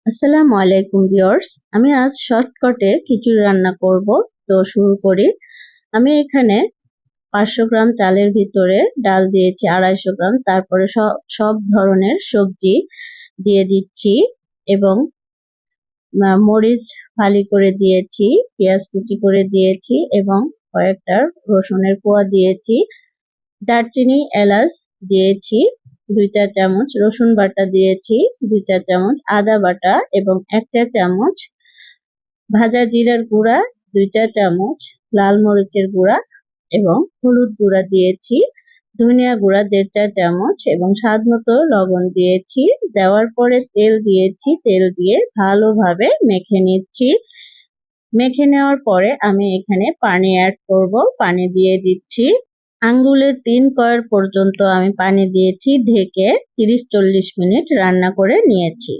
আসসালামু আলাইকুম ভিউয়ার্স। আমি আজ শর্টকাটে খিচুড়ি রান্না করব। তো শুরু করি। আমি এখানে 500 গ্রাম চালের ভিতরে ডাল দিয়েছি 250 গ্রাম, তারপরে সব ধরনের সবজি দিয়ে দিচ্ছি এবং মরিচ ফালি করে দিয়েছি, পেঁয়াজ কুচি করে দিয়েছি এবং কয়েকটা রসুনের কোয়া দিয়েছি, দারচিনি এলাচ দিয়েছি 2 চা চামচ, রসুন বাটা দিয়েছি 2 চা চামচ, আদা বাটা এবং 1 চা চামচ ভাজা জিরার গুঁড়া, 2 চা চামচ লাল মরিচের গুঁড়া এবং হলুদ গুঁড়া দিয়েছি, ধনিয়া গুঁড়া 1.5 চা চামচ এবং স্বাদ মতো লবণ দিয়েছি। দেওয়ার পরে তেল দিয়েছি, তেল দিয়ে ভালোভাবে মেখে নিচ্ছি। মেখে নেওয়ার পরে আমি এখানে পানি অ্যাড করব। পানি দিয়ে দিচ্ছি আঙ্গুলের 3 কর পর্যন্ত আমি পানি দিয়েছি, ঢেকে 30-40 মিনিট রান্না করে নিয়েছি।